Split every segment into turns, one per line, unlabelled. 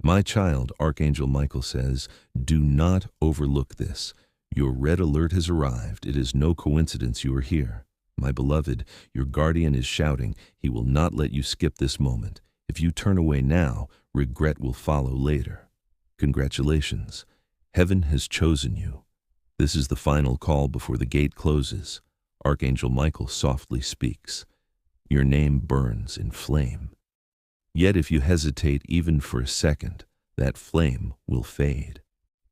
My child, Archangel Michael says, do not overlook this. Your red alert has arrived. It is no coincidence you are here. My beloved, your guardian is shouting. He will not let you skip this moment. If you turn away now, regret will follow later. Congratulations. Heaven has chosen you. This is the final call before the gate closes. Archangel Michael softly speaks. Your name burns in flame. Yet if you hesitate even for a second, that flame will fade.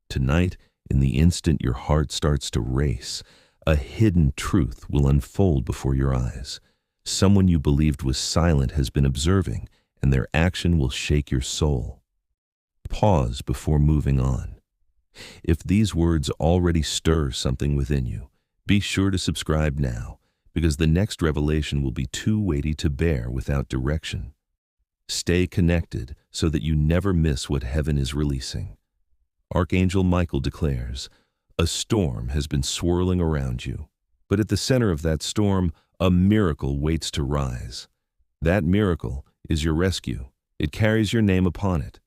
Tonight, in the instant your heart starts to race, a hidden truth will unfold before your eyes. Someone you believed was silent has been observing, and their action will shake your soul. Pause before moving on. If these words already stir something within you, be sure to subscribe now, because the next revelation will be too weighty to bear without direction. Stay connected so that you never miss what heaven is releasing. Archangel Michael declares, a storm has been swirling around you, but at the center of that storm, a miracle waits to rise. That miracle is your rescue. It carries your name upon it.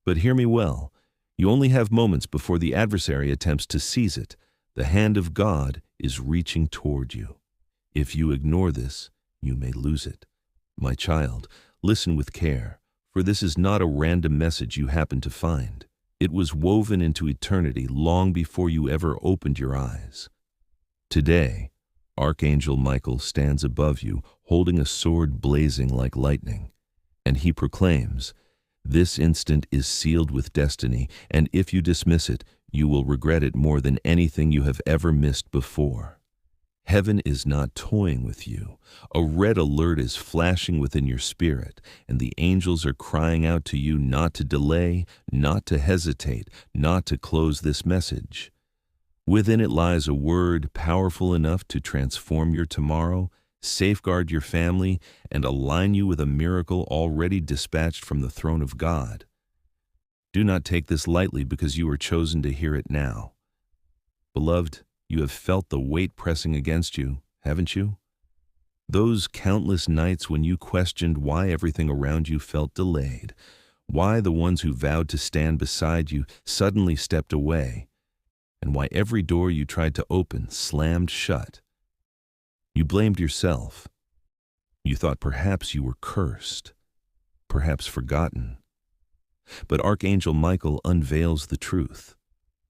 But hear me well, you only have moments before the adversary attempts to seize it. The hand of God is reaching toward you. If you ignore this, you may lose it. My child, listen with care, for this is not a random message you happen to find. It was woven into eternity long before you ever opened your eyes. Today, Archangel Michael stands above you, holding a sword blazing like lightning, and he proclaims, this instant is sealed with destiny, and if you dismiss it, you will regret it more than anything you have ever missed before. Heaven is not toying with you. A red alert is flashing within your spirit, and the angels are crying out to you not to delay, not to hesitate, not to close this message. Within it lies a word powerful enough to transform your tomorrow, safeguard your family, and align you with a miracle already dispatched from the throne of God. Do not take this lightly because you are chosen to hear it now. Beloved, you have felt the weight pressing against you, haven't you? Those countless nights when you questioned why everything around you felt delayed, why the ones who vowed to stand beside you suddenly stepped away, and why every door you tried to open slammed shut. You blamed yourself. You thought perhaps you were cursed, perhaps forgotten. But Archangel Michael unveils the truth.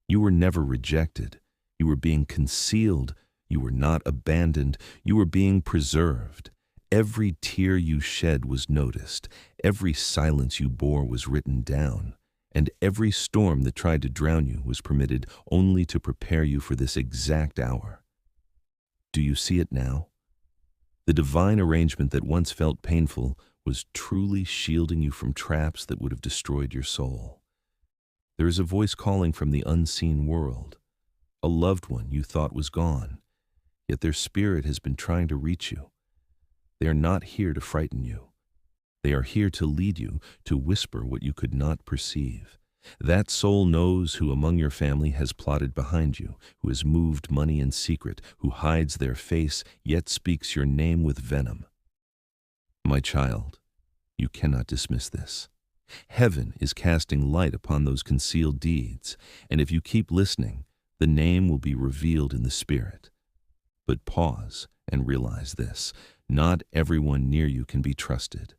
You were never rejected. You were being concealed. You were not abandoned. You were being preserved. Every tear you shed was noticed. Every silence you bore was written down. And every storm that tried to drown you was permitted only to prepare you for this exact hour. Do you see it now? The divine arrangement that once felt painful was truly shielding you from traps that would have destroyed your soul. There is a voice calling from the unseen world, a loved one you thought was gone, yet their spirit has been trying to reach you. They are not here to frighten you. They are here to lead you, to whisper what you could not perceive. That soul knows who among your family has plotted behind you, who has moved money in secret, who hides their face, yet speaks your name with venom. My child, you cannot dismiss this. Heaven is casting light upon those concealed deeds, and if you keep listening, the name will be revealed in the spirit. But pause and realize this. Not everyone near you can be trusted.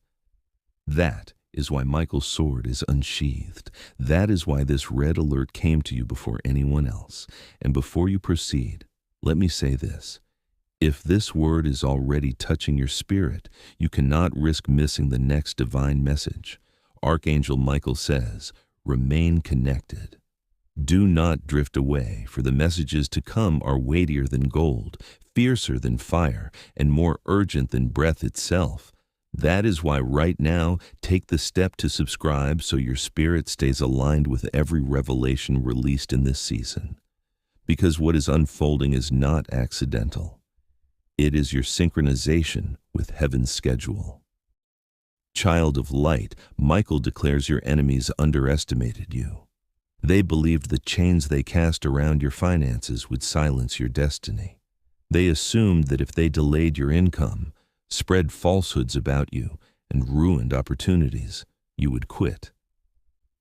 That is why Michael's sword is unsheathed. That is why this red alert came to you before anyone else. And before you proceed, let me say this. If this word is already touching your spirit, you cannot risk missing the next divine message. Archangel Michael says, remain connected. Do not drift away, for the messages to come are weightier than gold, fiercer than fire, and more urgent than breath itself. That is why right now, take the step to subscribe so your spirit stays aligned with every revelation released in this season. Because what is unfolding is not accidental. It is your synchronization with heaven's schedule. Child of light, Michael declares your enemies underestimated you. They believed the chains they cast around your finances would silence your destiny. They assumed that if they delayed your income, spread falsehoods about you, and ruined opportunities, you would quit.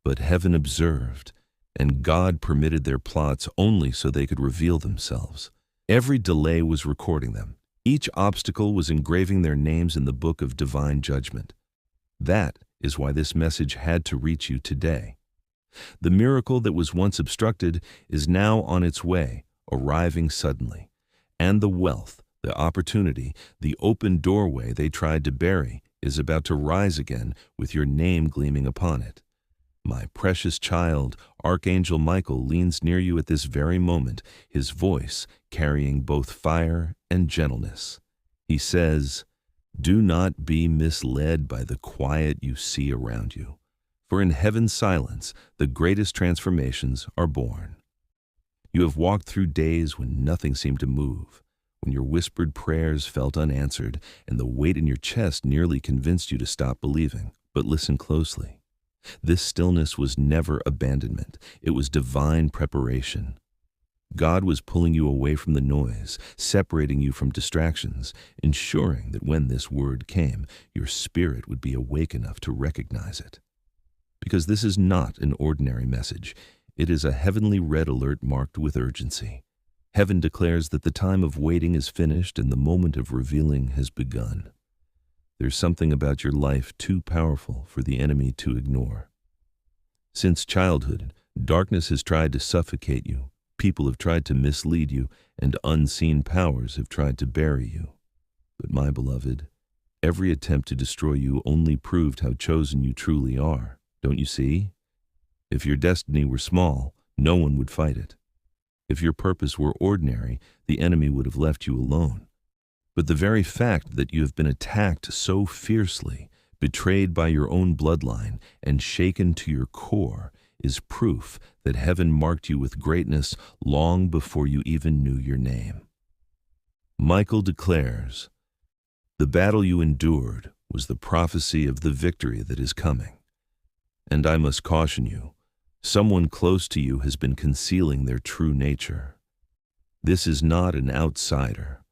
But heaven observed, and God permitted their plots only so they could reveal themselves. Every delay was recording them. Each obstacle was engraving their names in the book of divine judgment. That is why this message had to reach you today. The miracle that was once obstructed is now on its way, arriving suddenly. And the wealth, the opportunity, the open doorway they tried to bury is about to rise again with your name gleaming upon it. My precious child, Archangel Michael leans near you at this very moment, his voice carrying both fire and gentleness. He says, "Do not be misled by the quiet you see around you, for in heaven's silence the greatest transformations are born." You have walked through days when nothing seemed to move, when your whispered prayers felt unanswered and the weight in your chest nearly convinced you to stop believing. But listen closely. This stillness was never abandonment. It was divine preparation. God was pulling you away from the noise, separating you from distractions, ensuring that when this word came, your spirit would be awake enough to recognize it. Because this is not an ordinary message. It is a heavenly red alert marked with urgency. Heaven declares that the time of waiting is finished and the moment of revealing has begun. There's something about your life too powerful for the enemy to ignore. Since childhood, darkness has tried to suffocate you, people have tried to mislead you, and unseen powers have tried to bury you. But my beloved, every attempt to destroy you only proved how chosen you truly are, don't you see? If your destiny were small, no one would fight it. If your purpose were ordinary, the enemy would have left you alone. But the very fact that you have been attacked so fiercely, betrayed by your own bloodline, and shaken to your core is proof that heaven marked you with greatness long before you even knew your name. Michael declares, "The battle you endured was the prophecy of the victory that is coming. And I must caution you, someone close to you has been concealing their true nature. This is not an outsider,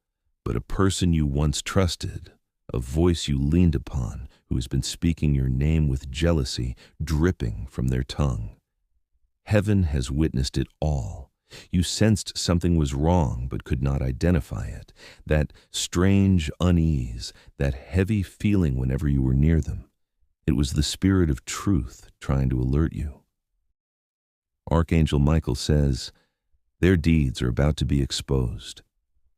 but a person you once trusted, a voice you leaned upon, who has been speaking your name with jealousy dripping from their tongue. Heaven has witnessed it all. You sensed something was wrong but could not identify it. That strange unease, that heavy feeling whenever you were near them. It was the spirit of truth trying to alert you. Archangel Michael says, their deeds are about to be exposed.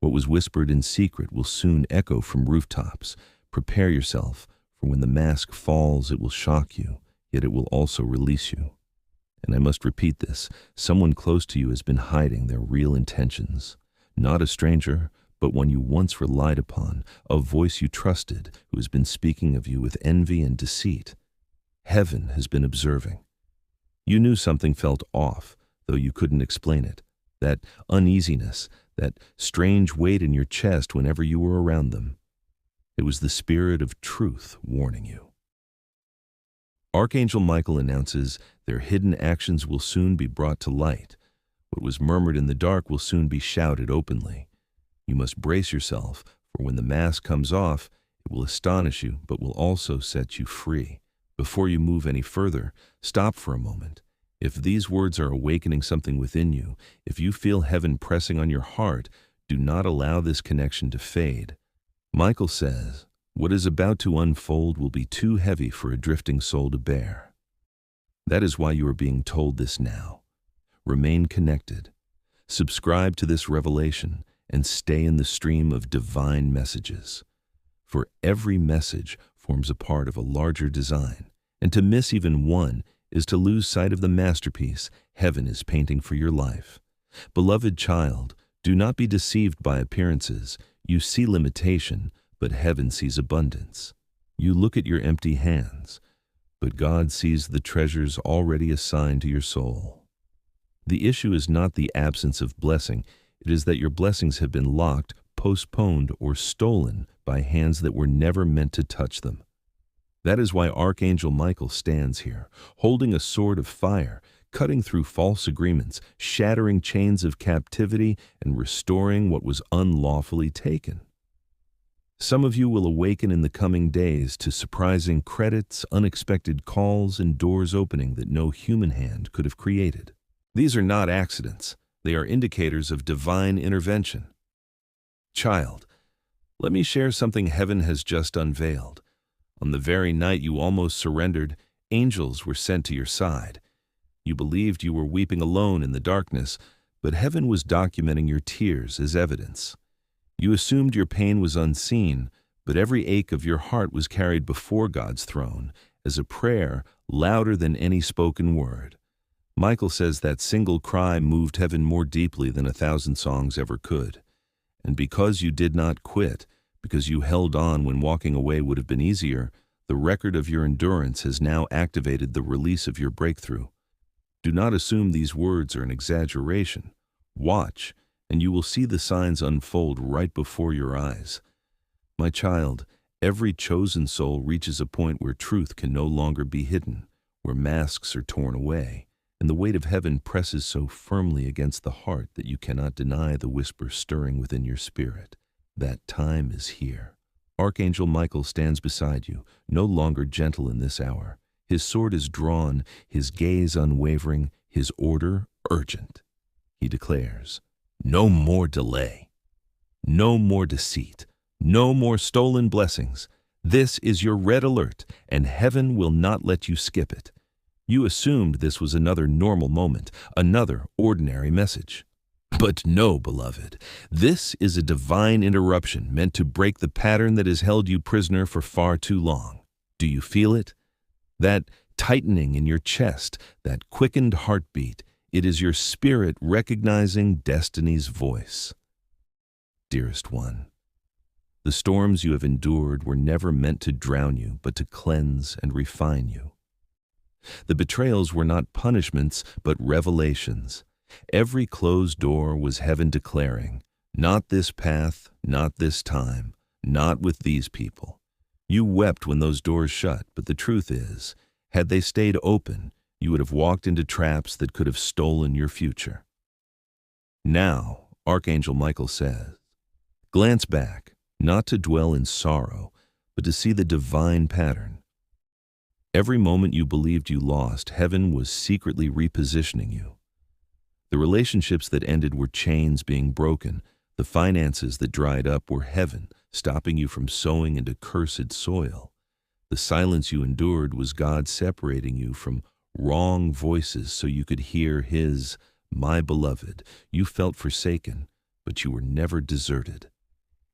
What was whispered in secret will soon echo from rooftops. Prepare yourself, for when the mask falls, it will shock you, yet it will also release you. And I must repeat this, someone close to you has been hiding their real intentions. Not a stranger, but one you once relied upon, a voice you trusted, who has been speaking of you with envy and deceit. Heaven has been observing. You knew something felt off, though you couldn't explain it. That uneasiness, that strange weight in your chest whenever you were around them. It was the spirit of truth warning you. Archangel Michael announces their hidden actions will soon be brought to light. What was murmured in the dark will soon be shouted openly. You must brace yourself, for when the mask comes off, it will astonish you, but will also set you free. Before you move any further, stop for a moment. If these words are awakening something within you, if you feel heaven pressing on your heart, do not allow this connection to fade. Michael says, what is about to unfold will be too heavy for a drifting soul to bear. That is why you are being told this now. Remain connected. Subscribe to this revelation and stay in the stream of divine messages. For every message forms a part of a larger design, and to miss even one is to lose sight of the masterpiece heaven is painting for your life. Beloved child, do not be deceived by appearances. You see limitation, but heaven sees abundance. You look at your empty hands, but God sees the treasures already assigned to your soul. The issue is not the absence of blessing, it is that your blessings have been locked, postponed, or stolen by hands that were never meant to touch them. That is why Archangel Michael stands here, holding a sword of fire, cutting through false agreements, shattering chains of captivity, and restoring what was unlawfully taken. Some of you will awaken in the coming days to surprising credits, unexpected calls, and doors opening that no human hand could have created. These are not accidents. They are indicators of divine intervention. Child, let me share something heaven has just unveiled. On the very night you almost surrendered, angels were sent to your side. You believed you were weeping alone in the darkness, but heaven was documenting your tears as evidence. You assumed your pain was unseen, but every ache of your heart was carried before God's throne as a prayer louder than any spoken word. Michael says that single cry moved heaven more deeply than 1,000 songs ever could. And because you did not quit, because you held on when walking away would have been easier, the record of your endurance has now activated the release of your breakthrough. Do not assume these words are an exaggeration. Watch, and you will see the signs unfold right before your eyes. My child, every chosen soul reaches a point where truth can no longer be hidden, where masks are torn away, and the weight of heaven presses so firmly against the heart that you cannot deny the whisper stirring within your spirit. That time is here. Archangel Michael stands beside you, no longer gentle in this hour. His sword is drawn, his gaze unwavering, his order urgent. He declares, no more delay, no more deceit, no more stolen blessings. This is your red alert, and heaven will not let you skip it. You assumed this was another normal moment, another ordinary message. But no, beloved, this is a divine interruption meant to break the pattern that has held you prisoner for far too long. Do you feel it? That tightening in your chest, that quickened heartbeat, it is your spirit recognizing destiny's voice. Dearest one, the storms you have endured were never meant to drown you, but to cleanse and refine you. The betrayals were not punishments, but revelations. Every closed door was heaven declaring, not this path, not this time, not with these people. You wept when those doors shut, but the truth is, had they stayed open, you would have walked into traps that could have stolen your future. Now, Archangel Michael says, glance back, not to dwell in sorrow, but to see the divine pattern. Every moment you believed you lost, heaven was secretly repositioning you. The relationships that ended were chains being broken. The finances that dried up were heaven, stopping you from sowing into cursed soil. The silence you endured was God separating you from wrong voices so you could hear His, my beloved. You felt forsaken, but you were never deserted.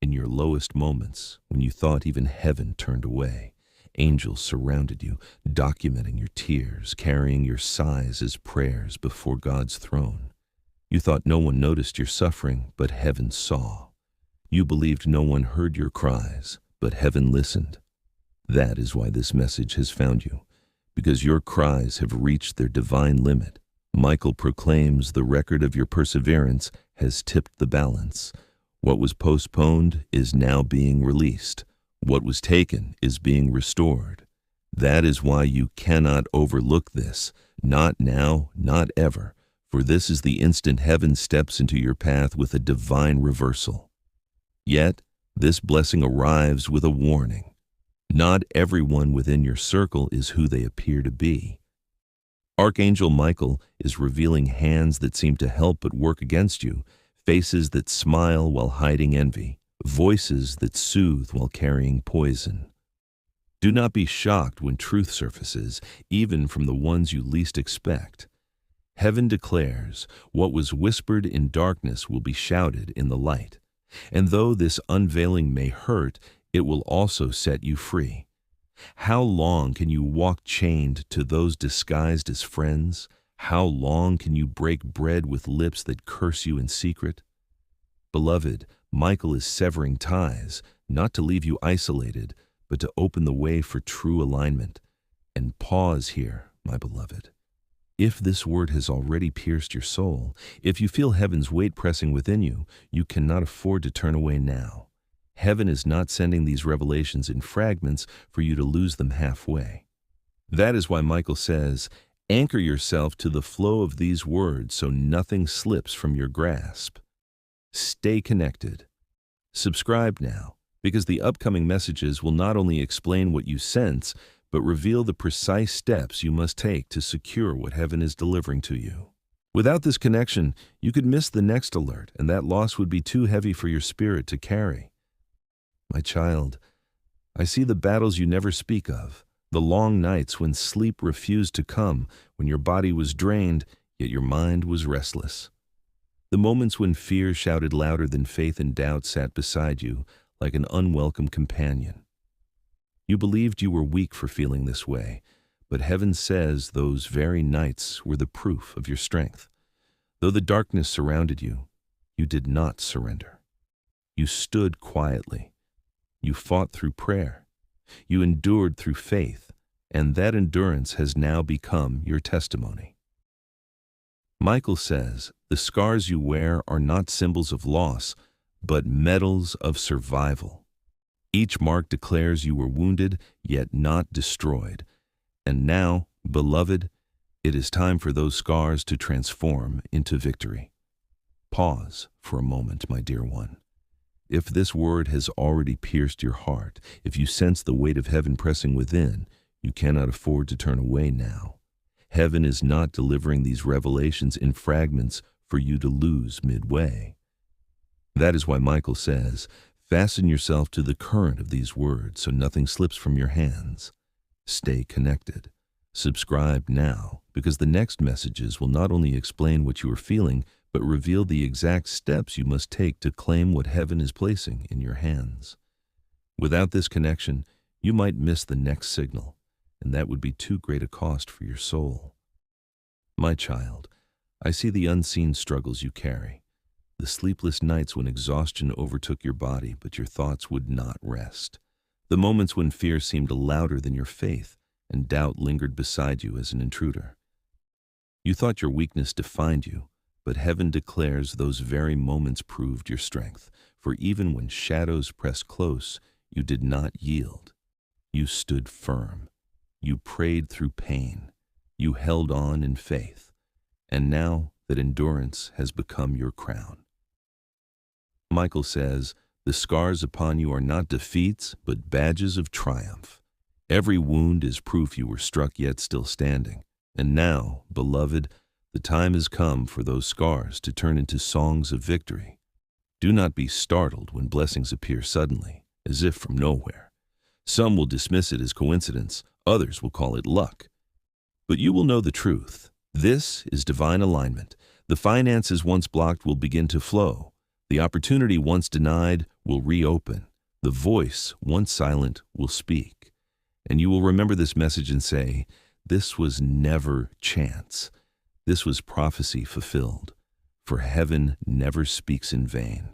In your lowest moments, when you thought even heaven turned away, angels surrounded you, documenting your tears, carrying your sighs as prayers before God's throne. You thought no one noticed your suffering, but heaven saw. You believed no one heard your cries, but heaven listened. That is why this message has found you, because your cries have reached their divine limit. Michael proclaims the record of your perseverance has tipped the balance. What was postponed is now being released. What was taken is being restored. That is why you cannot overlook this, not now, not ever, for this is the instant heaven steps into your path with a divine reversal. Yet, this blessing arrives with a warning. Not everyone within your circle is who they appear to be. Archangel Michael is revealing hands that seem to help but work against you, faces that smile while hiding envy, voices that soothe while carrying poison. Do not be shocked when truth surfaces, even from the ones you least expect. Heaven declares, what was whispered in darkness will be shouted in the light. And though this unveiling may hurt, it will also set you free. How long can you walk chained to those disguised as friends? How long can you break bread with lips that curse you in secret? Beloved, Michael is severing ties, not to leave you isolated, but to open the way for true alignment. And pause here, my beloved. If this word has already pierced your soul, if you feel heaven's weight pressing within you, you cannot afford to turn away now. Heaven is not sending these revelations in fragments for you to lose them halfway. That is why Michael says, anchor yourself to the flow of these words so nothing slips from your grasp. Stay connected. Subscribe now because the upcoming messages will not only explain what you sense, but reveal the precise steps you must take to secure what heaven is delivering to you. Without this connection, you could miss the next alert, and that loss would be too heavy for your spirit to carry. My child, I see the battles you never speak of, the long nights when sleep refused to come, when your body was drained, yet your mind was restless. The moments when fear shouted louder than faith and doubt sat beside you like an unwelcome companion. You believed you were weak for feeling this way, but heaven says those very nights were the proof of your strength. Though the darkness surrounded you, you did not surrender. You stood quietly. You fought through prayer. You endured through faith, and that endurance has now become your testimony. Michael says, the scars you wear are not symbols of loss, but medals of survival. Each mark declares you were wounded, yet not destroyed. And now, beloved, it is time for those scars to transform into victory. Pause for a moment, my dear one. If this word has already pierced your heart, if you sense the weight of heaven pressing within, you cannot afford to turn away now. Heaven is not delivering these revelations in fragments for you to lose midway. That is why Michael says, fasten yourself to the current of these words so nothing slips from your hands. Stay connected. Subscribe now, because the next messages will not only explain what you are feeling, but reveal the exact steps you must take to claim what heaven is placing in your hands. Without this connection, you might miss the next signal, and that would be too great a cost for your soul. My child, I see the unseen struggles you carry, the sleepless nights when exhaustion overtook your body but your thoughts would not rest, the moments when fear seemed louder than your faith and doubt lingered beside you as an intruder. You thought your weakness defined you, but heaven declares those very moments proved your strength, for even when shadows pressed close, you did not yield. You stood firm. You prayed through pain. You held on in faith. And now that endurance has become your crown. Michael says, the scars upon you are not defeats, but badges of triumph. Every wound is proof you were struck yet still standing. And now, beloved, the time has come for those scars to turn into songs of victory. Do not be startled when blessings appear suddenly, as if from nowhere. Some will dismiss it as coincidence, others will call it luck. But you will know the truth. This is divine alignment. The finances once blocked will begin to flow. The opportunity once denied will reopen. The voice once silent will speak. And you will remember this message and say, this was never chance. This was prophecy fulfilled, for heaven never speaks in vain.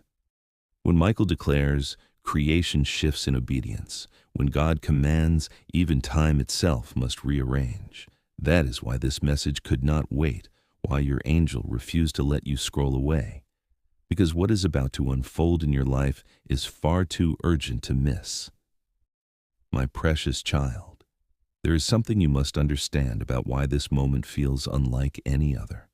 When Michael declares, creation shifts in obedience. When God commands, even time itself must rearrange. That is why this message could not wait, why your angel refused to let you scroll away. Because what is about to unfold in your life is far too urgent to miss. My precious child, there is something you must understand about why this moment feels unlike any other.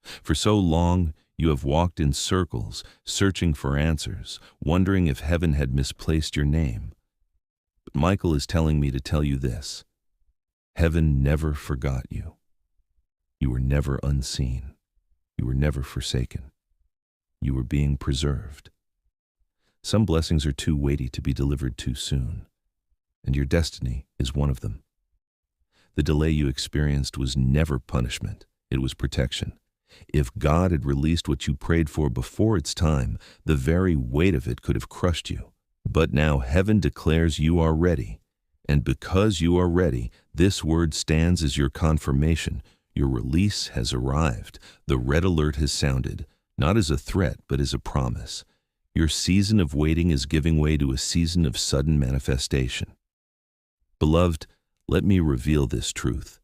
For so long, you have walked in circles, searching for answers, wondering if heaven had misplaced your name. But Michael is telling me to tell you this. Heaven never forgot you. You were never unseen. You were never forsaken. You were being preserved. Some blessings are too weighty to be delivered too soon, and your destiny is one of them. The delay you experienced was never punishment, it was protection. If God had released what you prayed for before its time, the very weight of it could have crushed you. But now heaven declares you are ready. And because you are ready, this word stands as your confirmation. Your release has arrived. The red alert has sounded, not as a threat, but as a promise. Your season of waiting is giving way to a season of sudden manifestation. Beloved, let me reveal this truth.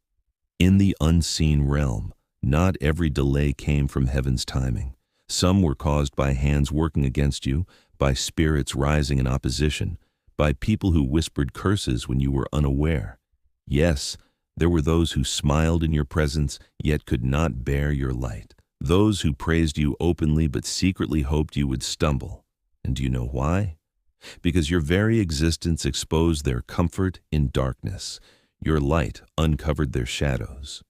In the unseen realm, not every delay came from heaven's timing. Some were caused by hands working against you, by spirits rising in opposition, by people who whispered curses when you were unaware. Yes, there were those who smiled in your presence, yet could not bear your light. Those who praised you openly but secretly hoped you would stumble. And do you know why? because your very existence exposed their comfort in darkness. Your light uncovered their shadows.